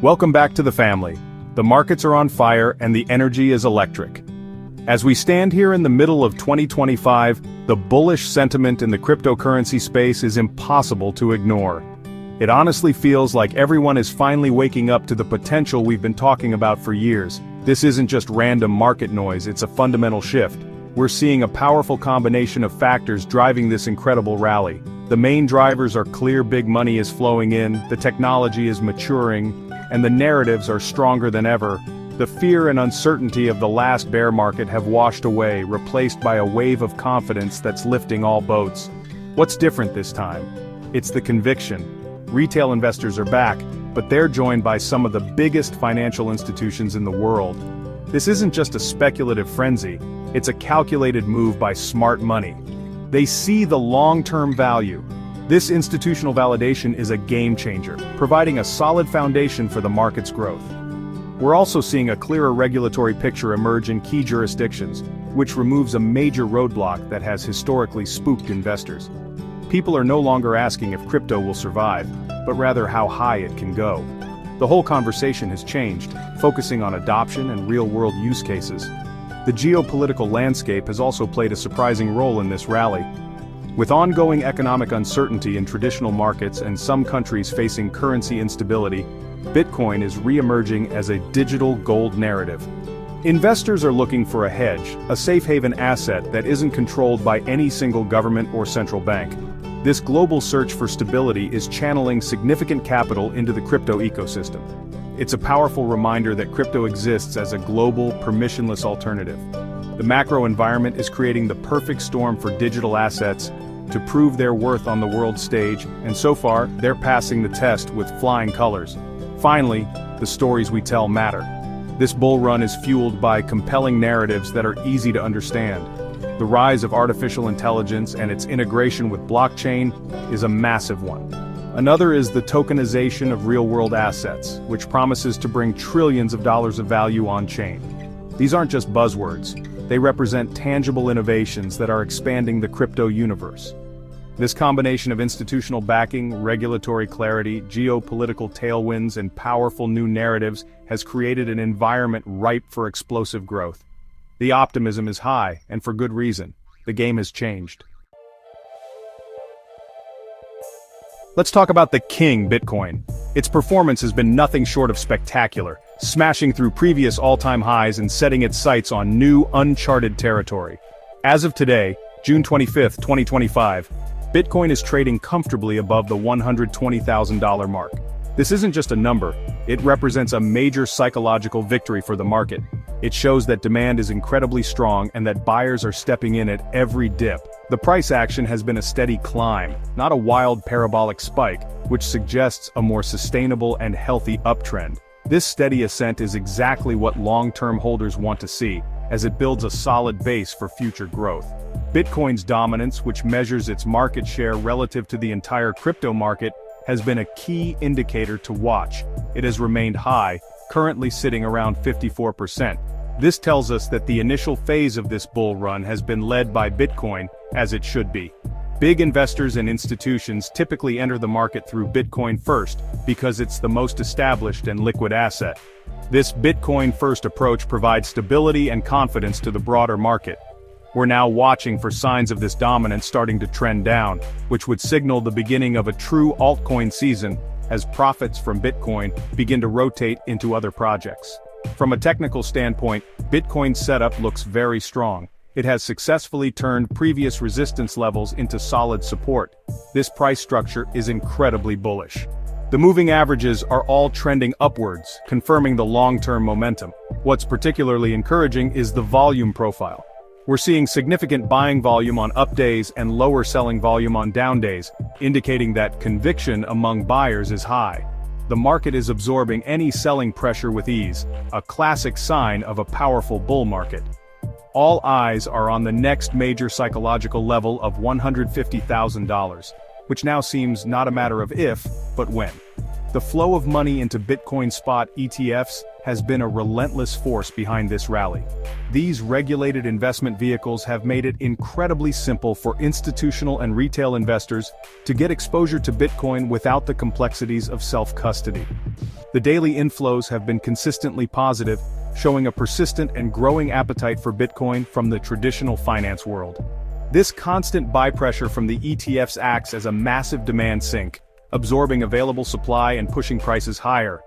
Welcome back to the family. The markets are on fire and the energy is electric. As we stand here in the middle of 2025, the bullish sentiment in the cryptocurrency space is impossible to ignore. It honestly feels like everyone is finally waking up to the potential we've been talking about for years. This isn't just random market noise, it's a fundamental shift. We're seeing a powerful combination of factors driving this incredible rally. The main drivers are clear: big money is flowing in, the technology is maturing, and the narratives are stronger than ever. The fear and uncertainty of the last bear market have washed away, replaced by a wave of confidence that's lifting all boats. What's different this time? It's the conviction. Retail investors are back, but they're joined by some of the biggest financial institutions in the world. This isn't just a speculative frenzy, it's a calculated move by smart money. They see the long-term value. This institutional validation is a game-changer, providing a solid foundation for the market's growth. We're also seeing a clearer regulatory picture emerge in key jurisdictions, which removes a major roadblock that has historically spooked investors. People are no longer asking if crypto will survive, but rather how high it can go. The whole conversation has changed, focusing on adoption and real-world use cases. The geopolitical landscape has also played a surprising role in this rally. With ongoing economic uncertainty in traditional markets and some countries facing currency instability, Bitcoin is re-emerging as a digital gold narrative. Investors are looking for a hedge, a safe haven asset that isn't controlled by any single government or central bank. This global search for stability is channeling significant capital into the crypto ecosystem. It's a powerful reminder that crypto exists as a global, permissionless alternative. The macro environment is creating the perfect storm for digital assets to prove their worth on the world stage, and so far, they're passing the test with flying colors. Finally, the stories we tell matter. This bull run is fueled by compelling narratives that are easy to understand. The rise of artificial intelligence and its integration with blockchain is a massive one. Another is the tokenization of real-world assets, which promises to bring trillions of dollars of value on-chain. These aren't just buzzwords, they represent tangible innovations that are expanding the crypto universe. This combination of institutional backing, regulatory clarity, geopolitical tailwinds, and powerful new narratives has created an environment ripe for explosive growth. The optimism is high, and for good reason. The game has changed. Let's talk about the king, Bitcoin. Its performance has been nothing short of spectacular, smashing through previous all-time highs and setting its sights on new, uncharted territory. As of today, June 25, 2025, Bitcoin is trading comfortably above the $120,000 mark. This isn't just a number, it represents a major psychological victory for the market. It shows that demand is incredibly strong and that buyers are stepping in at every dip. The price action has been a steady climb, not a wild parabolic spike, which suggests a more sustainable and healthy uptrend. This steady ascent is exactly what long-term holders want to see, as it builds a solid base for future growth. Bitcoin's dominance, which measures its market share relative to the entire crypto market, has been a key indicator to watch. It has remained high, currently sitting around 54%. This tells us that the initial phase of this bull run has been led by Bitcoin, as it should be. Big investors and institutions typically enter the market through Bitcoin first, because it's the most established and liquid asset. This Bitcoin-first approach provides stability and confidence to the broader market. We're now watching for signs of this dominance starting to trend down, which would signal the beginning of a true altcoin season, as profits from Bitcoin begin to rotate into other projects. From a technical standpoint, Bitcoin's setup looks very strong. It has successfully turned previous resistance levels into solid support. This price structure is incredibly bullish. The moving averages are all trending upwards, confirming the long-term momentum. What's particularly encouraging is the volume profile. We're seeing significant buying volume on up days and lower selling volume on down days, indicating that conviction among buyers is high. The market is absorbing any selling pressure with ease, a classic sign of a powerful bull market. All eyes are on the next major psychological level of $150,000, which now seems not a matter of if, but when. The flow of money into Bitcoin spot ETFs has been a relentless force behind this rally. These regulated investment vehicles have made it incredibly simple for institutional and retail investors to get exposure to Bitcoin without the complexities of self-custody. The daily inflows have been consistently positive, showing a persistent and growing appetite for Bitcoin from the traditional finance world. This constant buy pressure from the ETFs acts as a massive demand sink, absorbing available supply and pushing prices higher.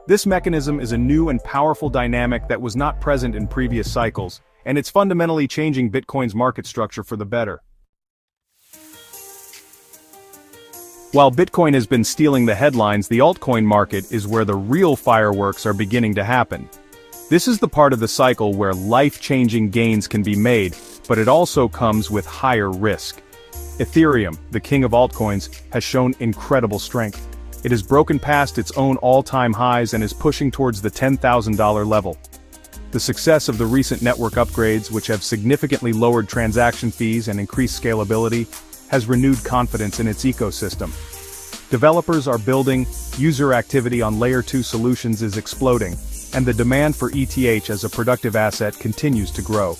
This mechanism is a new and powerful dynamic that was not present in previous cycles, and it's fundamentally changing Bitcoin's market structure for the better. While Bitcoin has been stealing the headlines, the altcoin market is where the real fireworks are beginning to happen. This is the part of the cycle where life-changing gains can be made, but it also comes with higher risk. Ethereum, the king of altcoins, has shown incredible strength. It has broken past its own all-time highs and is pushing towards the $10,000 level. The success of the recent network upgrades, which have significantly lowered transaction fees and increased scalability, has renewed confidence in its ecosystem. Developers are building, user activity on Layer 2 solutions is exploding, and the demand for ETH as a productive asset continues to grow.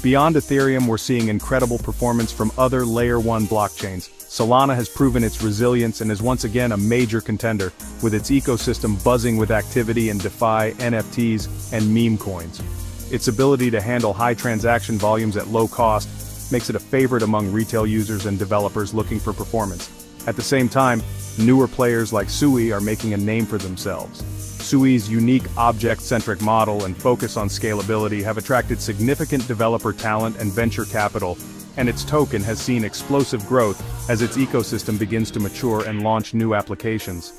Beyond Ethereum, we're seeing incredible performance from other Layer 1 blockchains. Solana has proven its resilience and is once again a major contender, with its ecosystem buzzing with activity in DeFi, NFTs, and meme coins. Its ability to handle high transaction volumes at low cost makes it a favorite among retail users and developers looking for performance. At the same time, newer players like Sui are making a name for themselves. Sui's unique object-centric model and focus on scalability have attracted significant developer talent and venture capital, and its token has seen explosive growth as its ecosystem begins to mature and launch new applications.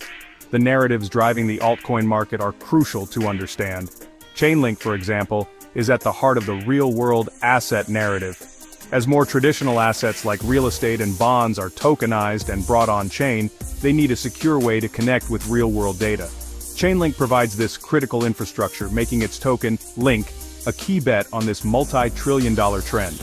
The narratives driving the altcoin market are crucial to understand. Chainlink, for example, is at the heart of the real-world asset narrative. As more traditional assets like real estate and bonds are tokenized and brought on-chain, they need a secure way to connect with real-world data. Chainlink provides this critical infrastructure, making its token, Link, a key bet on this multi-trillion-dollar trend.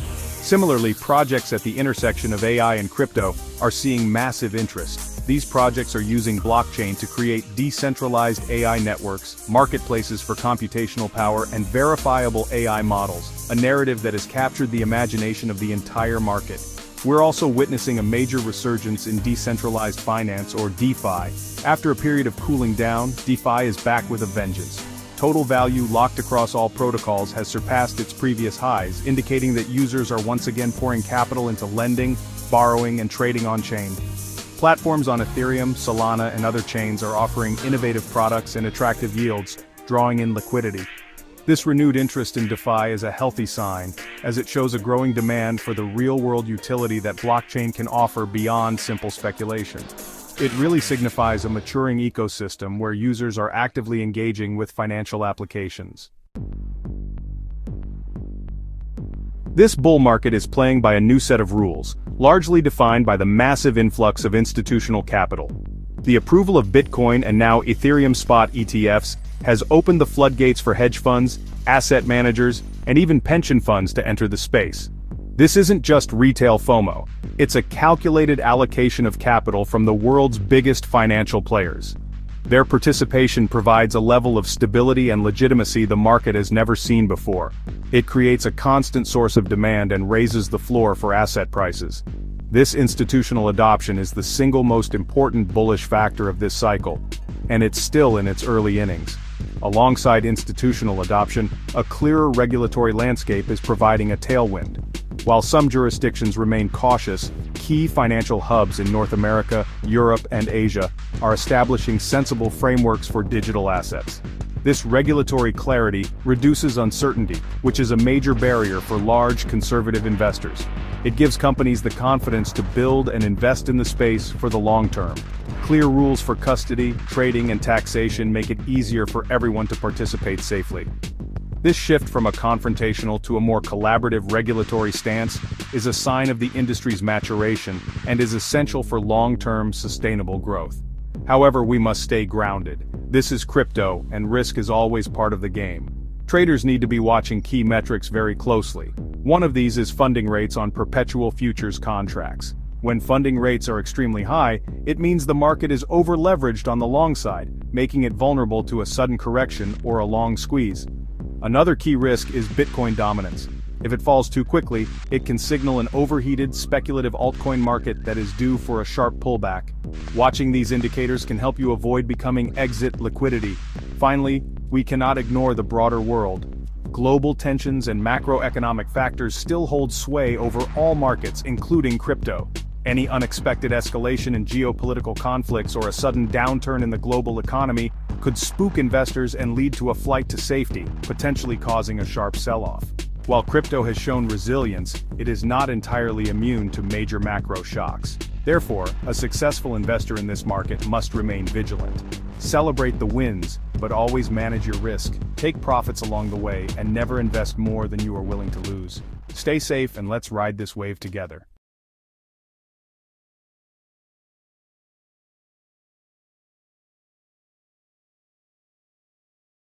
Similarly, projects at the intersection of AI and crypto are seeing massive interest. These projects are using blockchain to create decentralized AI networks, marketplaces for computational power, and verifiable AI models, a narrative that has captured the imagination of the entire market. We're also witnessing a major resurgence in decentralized finance, or DeFi. After a period of cooling down, DeFi is back with a vengeance. Total value locked across all protocols has surpassed its previous highs, indicating that users are once again pouring capital into lending, borrowing, and trading on-chain. Platforms on Ethereum, Solana, and other chains are offering innovative products and attractive yields, drawing in liquidity. This renewed interest in DeFi is a healthy sign, as it shows a growing demand for the real-world utility that blockchain can offer beyond simple speculation. It really signifies a maturing ecosystem where users are actively engaging with financial applications. This bull market is playing by a new set of rules, largely defined by the massive influx of institutional capital. The approval of Bitcoin and now Ethereum spot ETFs has opened the floodgates for hedge funds, asset managers, and even pension funds to enter the space. This isn't just retail FOMO, it's a calculated allocation of capital from the world's biggest financial players. Their participation provides a level of stability and legitimacy the market has never seen before. It creates a constant source of demand and raises the floor for asset prices. This institutional adoption is the single most important bullish factor of this cycle, and it's still in its early innings. Alongside institutional adoption, a clearer regulatory landscape is providing a tailwind. While some jurisdictions remain cautious, key financial hubs in North America, Europe, and Asia are establishing sensible frameworks for digital assets. This regulatory clarity reduces uncertainty, which is a major barrier for large conservative investors. It gives companies the confidence to build and invest in the space for the long term. Clear rules for custody, trading, and taxation make it easier for everyone to participate safely. This shift from a confrontational to a more collaborative regulatory stance is a sign of the industry's maturation and is essential for long-term sustainable growth. However, we must stay grounded. This is crypto, and risk is always part of the game. Traders need to be watching key metrics very closely. One of these is funding rates on perpetual futures contracts. When funding rates are extremely high, it means the market is over-leveraged on the long side, making it vulnerable to a sudden correction or a long squeeze. Another key risk is Bitcoin dominance. If it falls too quickly, it can signal an overheated, speculative altcoin market that is due for a sharp pullback. Watching these indicators can help you avoid becoming exit liquidity. Finally, we cannot ignore the broader world. Global tensions and macroeconomic factors still hold sway over all markets, including crypto. Any unexpected escalation in geopolitical conflicts or a sudden downturn in the global economy could spook investors and lead to a flight to safety, potentially causing a sharp sell-off. While crypto has shown resilience, it is not entirely immune to major macro shocks. Therefore, a successful investor in this market must remain vigilant. Celebrate the wins, but always manage your risk. Take profits along the way and never invest more than you are willing to lose. Stay safe and let's ride this wave together.